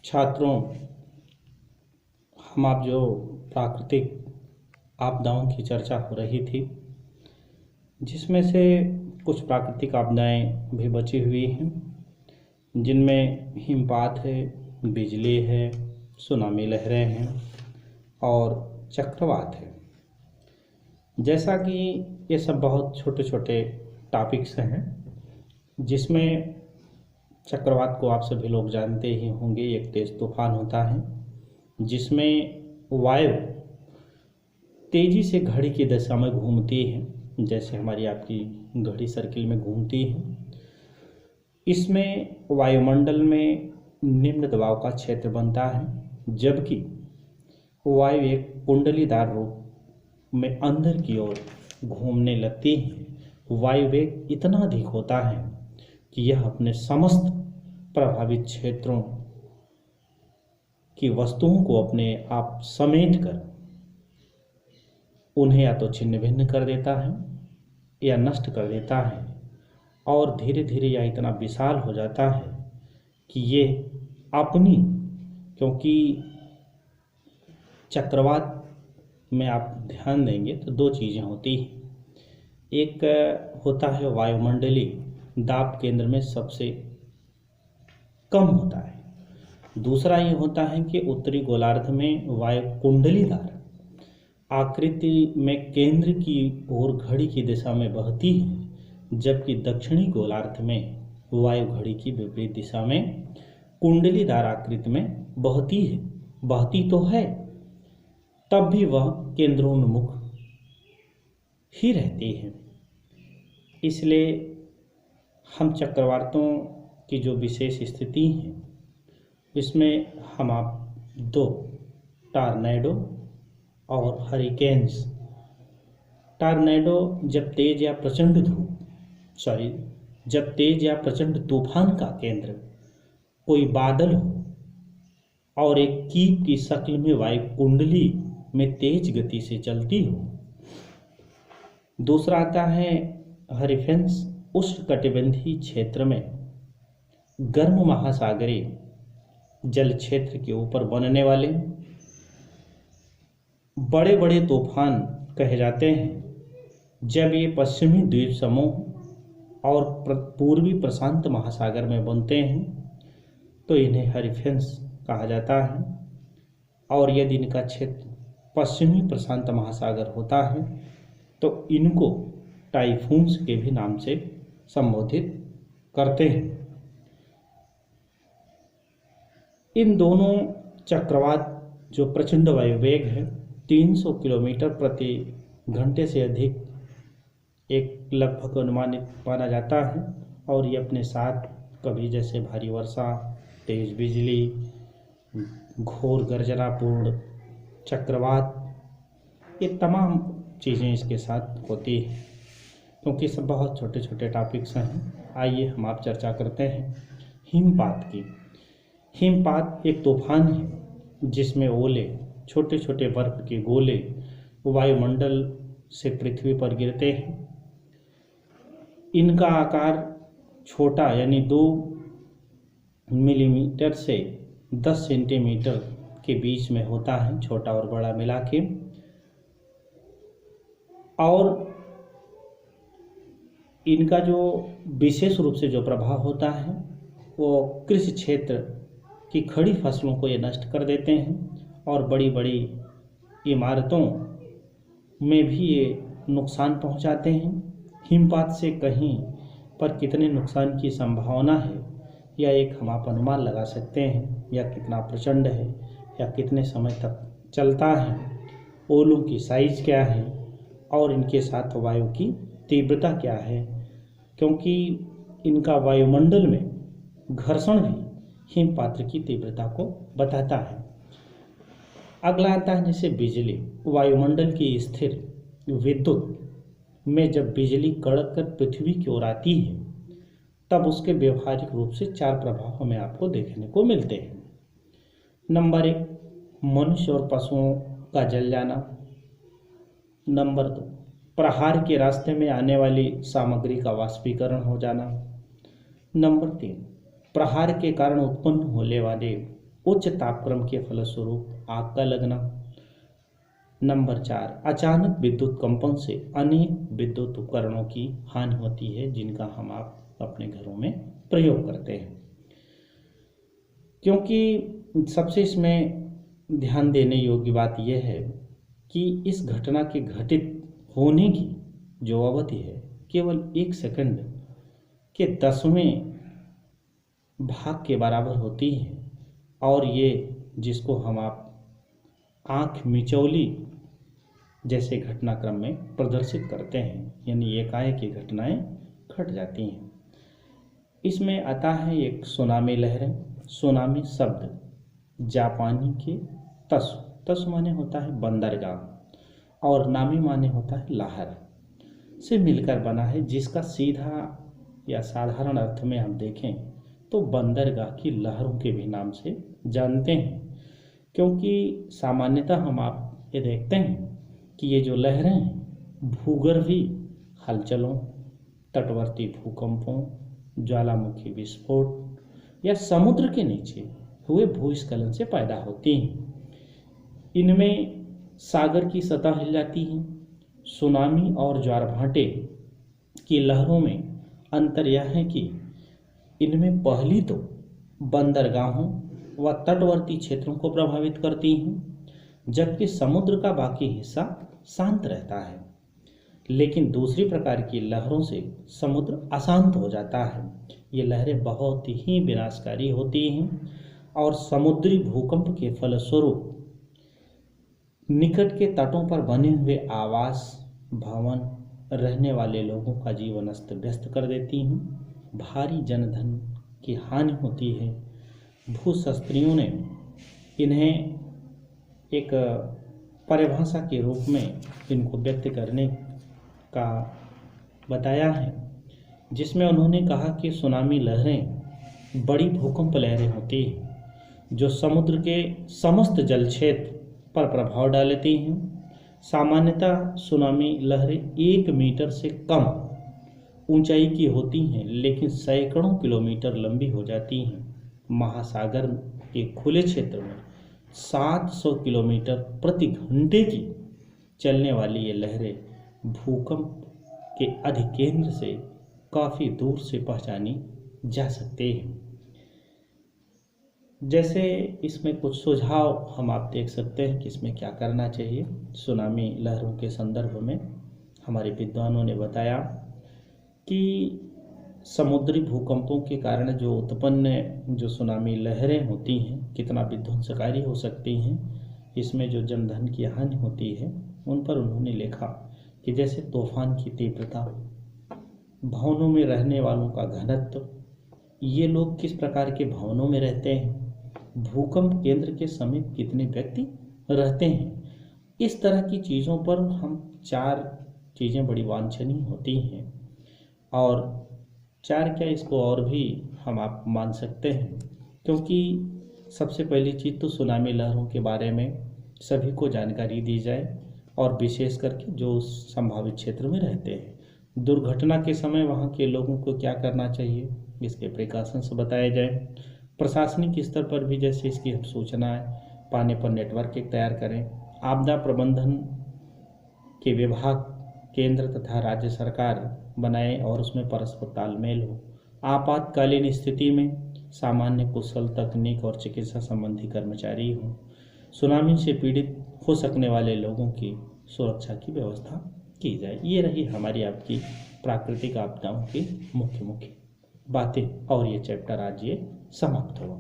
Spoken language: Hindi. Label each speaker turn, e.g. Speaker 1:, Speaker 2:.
Speaker 1: छात्रों, हम आप जो प्राकृतिक आपदाओं की चर्चा हो रही थी, जिसमें से कुछ प्राकृतिक आपदाएं भी बची हुई हैं, जिनमें हिमपात है, बिजली है, सुनामी लहरें हैं और चक्रवात है। जैसा कि ये सब बहुत छोटे छोटे टॉपिक्स हैं, जिसमें चक्रवात को आप सभी लोग जानते ही होंगे। एक तेज़ तूफान होता है जिसमें वायु तेज़ी से घड़ी की दिशा में घूमती है, जैसे हमारी आपकी घड़ी सर्किल में घूमती है। इसमें वायुमंडल में निम्न दबाव का क्षेत्र बनता है, जबकि वायु एक कुंडलीदार रूप में अंदर की ओर घूमने लगती है। वायु वेग इतना अधिक होता है कि यह अपने समस्त प्रभावित क्षेत्रों की वस्तुओं को अपने आप समेट कर उन्हें या तो छिन्न भिन्न कर देता है या नष्ट कर देता है, और धीरे धीरे यह इतना विशाल हो जाता है कि ये अपनी, क्योंकि चक्रवात में आप ध्यान देंगे तो दो चीज़ें होती हैं। एक होता है वायुमंडलीय दाब केंद्र में सबसे कम होता है, दूसरा ये होता है कि उत्तरी गोलार्ध में वायु कुंडलीदार आकृति में केंद्र की ओर घड़ी की दिशा में बहती है, जबकि दक्षिणी गोलार्ध में वायु घड़ी की विपरीत दिशा में कुंडलीदार आकृति में बहती है। बहती तो है, तब भी वह केंद्रोन्मुख ही रहती है। इसलिए हम चक्रवातों की जो विशेष स्थिति है, इसमें हम आप दो टॉर्नेडो और हरिकेन्स। टॉर्नेडो जब तेज या प्रचंड तूफान का केंद्र कोई बादल हो और एक कीप की शक्ल में वायु कुंडली में तेज गति से चलती हो। दूसरा आता है हरिकेन्स, उष्णकटिबंधीय क्षेत्र में गर्म महासागरीय जल क्षेत्र के ऊपर बनने वाले बड़े बड़े तूफान कहे जाते हैं। जब ये पश्चिमी द्वीप समूह और पूर्वी प्रशांत महासागर में बनते हैं तो इन्हें हरिकेन्स कहा जाता है, और यदि इनका क्षेत्र पश्चिमी प्रशांत महासागर होता है तो इनको टाइफून्स के भी नाम से संबोधित करते हैं। इन दोनों चक्रवात जो प्रचंड वायु वेग है 300 किलोमीटर प्रति घंटे से अधिक एक लगभग अनुमानित माना जाता है, और ये अपने साथ कभी जैसे भारी वर्षा, तेज बिजली, घोर गर्जनापूर्ण चक्रवात, ये तमाम चीज़ें इसके साथ होती हैं। क्योंकि सब बहुत छोटे छोटे टॉपिक्स हैं, आइए हम आप चर्चा करते हैं हिमपात की। हिमपात एक तूफान है जिसमें ओले, छोटे छोटे बर्फ के गोले वायुमंडल से पृथ्वी पर गिरते हैं। इनका आकार छोटा यानी 2 मिलीमीटर से 10 सेंटीमीटर के बीच में होता है, छोटा और बड़ा मिला के। और इनका जो विशेष रूप से जो प्रभाव होता है वो कृषि क्षेत्र की खड़ी फसलों को ये नष्ट कर देते हैं, और बड़ी बड़ी इमारतों में भी ये नुकसान पहुंचाते हैं। हिमपात से कहीं पर कितने नुकसान की संभावना है या एक हम आप अनुमान लगा सकते हैं, या कितना प्रचंड है या कितने समय तक चलता है, ओलों की साइज क्या है और इनके साथ वायु की तीव्रता क्या है, क्योंकि इनका वायुमंडल में घर्षण भी हिमपात की तीव्रता को बताता है। अगला आता है जैसे बिजली। वायुमंडल की स्थिर विद्युत में जब बिजली कड़क कर पृथ्वी की ओर आती है तब उसके व्यवहारिक रूप से 4 प्रभाव हमें आपको देखने को मिलते हैं। नंबर 1, मनुष्य और पशुओं का जल जाना। नंबर 2, प्रहार के रास्ते में आने वाली सामग्री का वाष्पीकरण हो जाना। नंबर 3, प्रहार के कारण उत्पन्न होने वाले उच्च तापक्रम के फलस्वरूप आग का लगना। नंबर 4, अचानक विद्युत कंपन से अनेक विद्युत उपकरणों की हानि होती है जिनका हम आप अपने घरों में प्रयोग करते हैं। क्योंकि सबसे इसमें ध्यान देने योग्य बात यह है कि इस घटना के घटित होने की जो अवधि है केवल 1 सेकंड के 10वें भाग के बराबर होती है, और ये जिसको हम आप आँख मिचौली जैसे घटनाक्रम में प्रदर्शित करते हैं, यानी एकाएक ये घटनाएं घट जाती हैं। इसमें आता है एक सुनामी लहरें। सुनामी शब्द जापानी के तसु माने होता है बंदरगाह और नामी माने होता है लहर से मिलकर बना है, जिसका सीधा या साधारण अर्थ में हम देखें तो बंदरगाह की लहरों के भी नाम से जानते हैं। क्योंकि सामान्यतः हम आप ये देखते हैं कि ये जो लहरें हैं भूगर्भी हलचलों, तटवर्ती भूकंपों, ज्वालामुखी विस्फोट या समुद्र के नीचे हुए भूस्खलन से पैदा होती हैं। इनमें सागर की सतह हिल जाती है। सुनामी और ज्वार भाटे की लहरों में अंतर यह है कि इनमें पहली तो बंदरगाहों व तटवर्ती क्षेत्रों को प्रभावित करती हैं, जबकि समुद्र का बाकी हिस्सा शांत रहता है। लेकिन दूसरी प्रकार की लहरों से समुद्र अशांत हो जाता है। ये लहरें बहुत ही विनाशकारी होती हैं और समुद्री भूकंप के फलस्वरूप निकट के तटों पर बने हुए आवास भवन रहने वाले लोगों का जीवन अस्त व्यस्त कर देती हैं। भारी जनधन की हानि होती है। भूशास्त्रियों ने इन्हें एक परिभाषा के रूप में इनको व्यक्त करने का बताया है, जिसमें उन्होंने कहा कि सुनामी लहरें बड़ी भूकंप लहरें होती हैं जो समुद्र के समस्त जल क्षेत्र पर प्रभाव डालती हैं। सामान्यतः सुनामी लहरें 1 मीटर से कम ऊंचाई की होती हैं, लेकिन सैकड़ों किलोमीटर लंबी हो जाती हैं। महासागर के खुले क्षेत्र में 700 किलोमीटर प्रति घंटे की चलने वाली ये लहरें भूकंप के अधिकेंद्र से काफ़ी दूर से पहचानी जा सकती हैं। जैसे इसमें कुछ सुझाव हम आप देख सकते हैं कि इसमें क्या करना चाहिए। सुनामी लहरों के संदर्भ में हमारे विद्वानों ने बताया कि समुद्री भूकंपों के कारण जो उत्पन्न जो सुनामी लहरें होती हैं कितना विध्वंसकारी हो सकती हैं। इसमें जो जनधन की हानि होती है उन पर उन्होंने लिखा कि जैसे तूफान की तीव्रता, भवनों में रहने वालों का घनत्व, ये लोग किस प्रकार के भवनों में रहते हैं, भूकंप केंद्र के समीप कितने व्यक्ति रहते हैं। इस तरह की चीज़ों पर हम 4 चीज़ें बड़ी वांछनीय होती हैं, और 4 क्या इसको और भी हम आप मान सकते हैं। क्योंकि सबसे पहली चीज़ तो सुनामी लहरों के बारे में सभी को जानकारी दी जाए, और विशेष करके जो संभावित क्षेत्र में रहते हैं। दुर्घटना के समय वहाँ के लोगों को क्या करना चाहिए, इसके प्रिकॉशंस बताए जाए। प्रशासनिक स्तर पर भी जैसे इसकी हम सूचनाएं पाने पर नेटवर्क एक तैयार करें। आपदा प्रबंधन के विभाग केंद्र तथा राज्य सरकार बनाए और उसमें परस्पर तालमेल हो। आपातकालीन स्थिति में सामान्य कुशल तकनीक और चिकित्सा संबंधी कर्मचारी हों। सुनामी से पीड़ित हो सकने वाले लोगों की सुरक्षा की व्यवस्था की जाए। ये रही हमारी आपकी प्राकृतिक आपदाओं की मुख्य बातें, और ये चैप्टर आज ये समाप्त हुआ।